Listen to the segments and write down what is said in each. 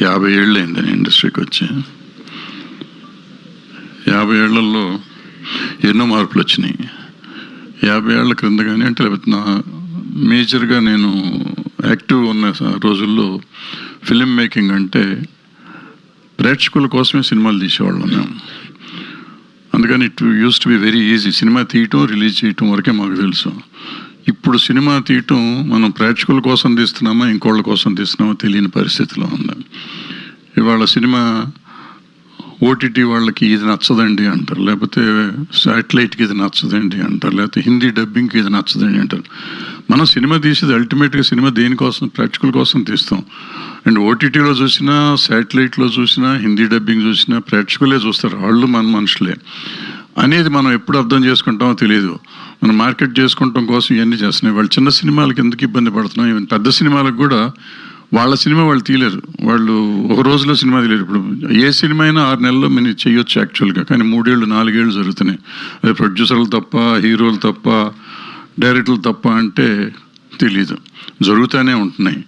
50 ఏళ్ళు అయింది నేను ఇండస్ట్రీకి వచ్చి. 50 ఏళ్లలో ఎన్నో మార్పులు వచ్చినాయి. 50 ఏళ్ల క్రింద కానీ అంటే లేకపోతే మేజర్గా నేను యాక్టివ్గా ఉన్న రోజుల్లో ఫిలిం మేకింగ్ అంటే ప్రేక్షకుల కోసమే సినిమాలు తీసేవాళ్ళం మేము. అందుకని it use to be very easy. Cinema తీయటం, రిలీజ్ చేయటం వరకే మాకు తెలుసు. ఇప్పుడు సినిమా తీయటం మనం ప్రేక్షకుల కోసం తీస్తున్నామా ఇంకోళ్ళ కోసం తీస్తున్నామా తెలియని పరిస్థితిలో ఉంది. ఇవాళ సినిమా ఓటీటీ వాళ్ళకి ఇది నచ్చదండి అంటారు, లేకపోతే శాటిలైట్కి ఇది నచ్చదండి అంటారు, లేకపోతే హిందీ డబ్బింగ్కి ఇది నచ్చదండి అంటారు. మనం సినిమా తీసేది అల్టిమేట్గా సినిమా దేనికోసం, ప్రేక్షకుల కోసం తీస్తాం. అండ్ ఓటీటీలో చూసినా, శాటిలైట్లో చూసినా, హిందీ డబ్బింగ్ చూసినా ప్రేక్షకులే చూస్తారు. వాళ్ళు మన మనుషులే అనేది మనం ఎప్పుడు అర్థం చేసుకుంటామో తెలియదు. మనం మార్కెట్ చేసుకుంటాం కోసం ఇవన్నీ చేస్తున్నాయి. వాళ్ళు చిన్న సినిమాలకి ఎందుకు ఇబ్బంది పడుతున్నాం. ఈవెన్ పెద్ద సినిమాలకు కూడా వాళ్ళ సినిమా వాళ్ళు తీయలేరు. వాళ్ళు ఒక రోజులో సినిమా తీయలేరు. ఇప్పుడు ఏ సినిమా అయినా 6 నెలల్లో మనం చేయొచ్చు యాక్చువల్గా, కానీ 3 ఏళ్ళు 4 ఏళ్ళు జరుగుతున్నాయి. అది ప్రొడ్యూసర్లు తప్ప, హీరోలు తప్ప, డైరెక్టర్లు తప్ప అంటే తెలీదు, జరుగుతూనే ఉంటున్నాయి.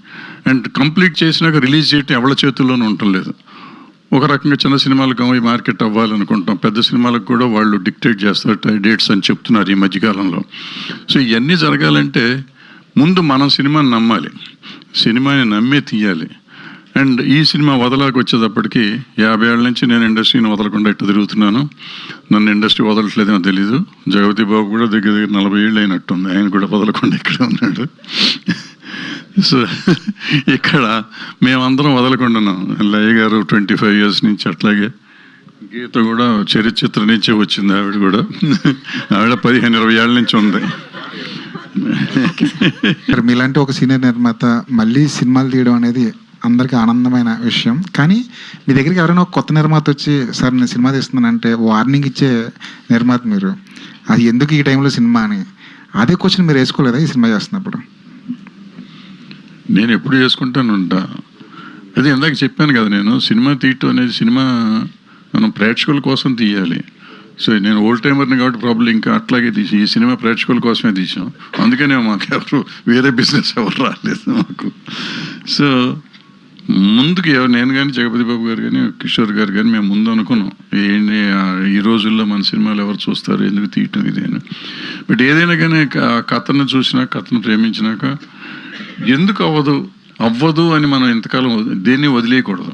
అండ్ కంప్లీట్ చేసినాక రిలీజ్ చేయటం ఎవరి చేతుల్లోనూ ఉండలేదు. ఒక రకంగా చిన్న సినిమాలకు ఈ మార్కెట్ అవ్వాలనుకుంటాం, పెద్ద సినిమాలకు కూడా వాళ్ళు డిక్టేట్ చేస్తారు డేట్స్ అని చెప్తున్నారు ఈ మధ్యకాలంలో. సో ఇవన్నీ జరగాలంటే ముందు మనం సినిమాని నమ్మాలి, సినిమాని నమ్మే తీయాలి. అండ్ ఈ సినిమా వదలాకి వచ్చేటప్పటికి 50 ఏళ్ళ నుంచి నేను ఇండస్ట్రీని వదలకుండా ఇట్టు తిరుగుతున్నాను. నన్ను ఇండస్ట్రీ వదలట్లేదేమో తెలీదు. జగపతి బాబు కూడా దగ్గర 40 ఏళ్ళు అయినట్టుంది, ఆయన కూడా వదలకుండా ఇక్కడే ఉన్నాడు. సో ఇక్కడ మేమందరం వదలకుండాన్నాం. లయ గారు 25 years నుంచి, అట్లాగే గీత కూడా చరిత్ర నుంచే వచ్చింది. ఆవిడ కూడా, ఆవిడ 15-20 ఏళ్ళ నుంచి ఉంది. మీలాంటి ఒక సీనియర్ నిర్మాత మళ్ళీ సినిమాలు తీయడం అనేది అందరికీ ఆనందమైన విషయం. కానీ మీ దగ్గరికి ఎవరైనా ఒక కొత్త నిర్మాత వచ్చి సార్ నేను సినిమా తీస్తున్నానంటే వార్నింగ్ ఇచ్చే నిర్మాత మీరు. అది ఎందుకు ఈ టైంలో సినిమా అని అదే క్వశ్చన్ మీరు వేసుకోలేదా ఈ సినిమా చేస్తున్నప్పుడు? నేను ఎప్పుడు చేసుకుంటాను ఉంటా. అదే ఇందాక చెప్పాను కదా, నేను సినిమా తీయటం అనేది సినిమా మనం ప్రేక్షకుల కోసం తీయాలి. సో నేను ఓల్డ్ టైమర్ని కాబట్టి ప్రాబ్లం ఇంకా అట్లాగే తీసి ఈ సినిమా ప్రేక్షకుల కోసమే తీసాం. అందుకనే మాకు ఎవరు వేరే బిజినెస్ ఎవరు రాలేదు మాకు. సో ముందుకు నేను కానీ జగపతి బాబు గారు కానీ కిషోర్ గారు కానీ మేము ముందు అనుకున్నాం ఏంటి ఈ రోజుల్లో మన సినిమాలు ఎవరు చూస్తారు, ఎందుకు తీయటం ఇది అని. బట్ ఏదైనా కానీ కథను చూసినాక, కథను ప్రేమించినాక ఎందుకు అవ్వదు అని మనం ఎంతకాలం దేన్ని వదిలేయకూడదు.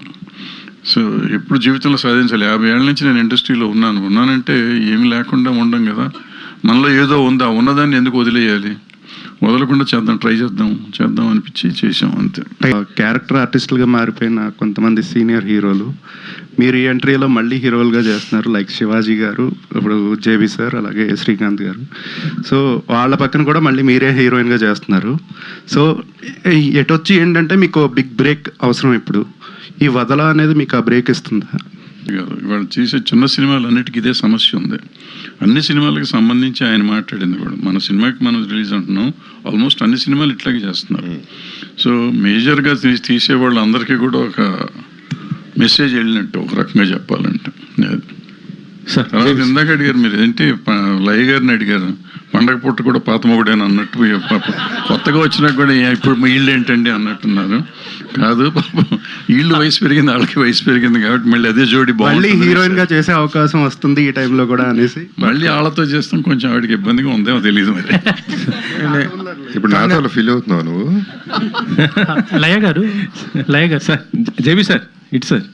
సో ఎప్పుడు జీవితంలో సాధించాలి. 50 ఏళ్ళ నుంచి నేను ఇండస్ట్రీలో ఉన్నానంటే ఏమి లేకుండా ఉండం కదా. మనలో ఏదో ఉందా, ఉన్నదాన్ని ఎందుకు వదిలేయాలి? వదలకుండా ట్రై చేద్దాం అనిపించి చేసాం అంతే. క్యారెక్టర్ ఆర్టిస్టులుగా మారిపోయిన కొంతమంది సీనియర్ హీరోలు మీరు ఈ ఎంట్రీలో మళ్ళీ హీరోలుగా చేస్తున్నారు. లైక్ శివాజీ గారు, ఇప్పుడు జేబీ సార్, అలాగే శ్రీకాంత్ గారు. సో వాళ్ళ పక్కన కూడా మళ్ళీ మీరే హీరోయిన్గా చేస్తున్నారు. సో ఎటొచ్చి ఏంటంటే మీకు బిగ్ బ్రేక్ అవసరం. ఇప్పుడు ఈ వదల అనేది మీకు ఆ బ్రేక్ ఇస్తుందా? ఇవాళ చేసే చిన్న సినిమాలు అన్నిటికీ ఇదే సమస్య ఉంది. అన్ని సినిమాలకు సంబంధించి ఆయన మాట్లాడింది కూడా, మన సినిమాకి మనం రిలీజ్ అంటున్నాం, ఆల్మోస్ట్ అన్ని సినిమాలు ఇట్లాగే చేస్తున్నారు. సో మేజర్గా తీసేవాళ్ళు అందరికీ కూడా ఒక మెసేజ్ వెళ్ళినట్టు ఒక రకంగా చెప్పాలంటే. తర్వాత ఇందాక అడిగారు మీరు ఏంటి, లయ గారిని అడిగారు, పండగ పుట్ట కూడా పాత మొగుడేనా అన్నట్టు, కొత్తగా వచ్చినా కూడా ఇప్పుడు మీ ఇల్లు ఏంటండి అన్నట్టున్నారు. కాదు పాపం, వీళ్ళు వయసు పెరిగింది, వాళ్ళకి వయసు పెరిగింది కాబట్టి మళ్ళీ అదే జోడి బాగుంది, హీరోయిన్ గా చేసే అవకాశం వస్తుంది ఈ టైంలో కూడా అనేసి మళ్ళీ వాళ్ళతో చేస్తాం. కొంచెం ఆవిడకి ఇబ్బందిగా ఉందేమో తెలియదు మరి. ఇప్పుడు నాతో ఫీల్ అవుతున్నావు నువ్వు? లయ గారు సార్, జేబీ సార్, సార్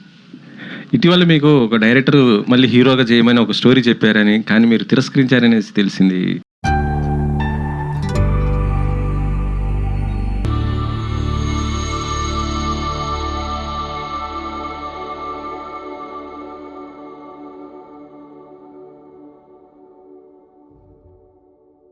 ఇటీవల మీకు ఒక డైరెక్టర్ మళ్ళీ హీరోగా చేయమని ఒక స్టోరీ చెప్పారని, కానీ మీరు తిరస్కరించారనేసి తెలిసింది.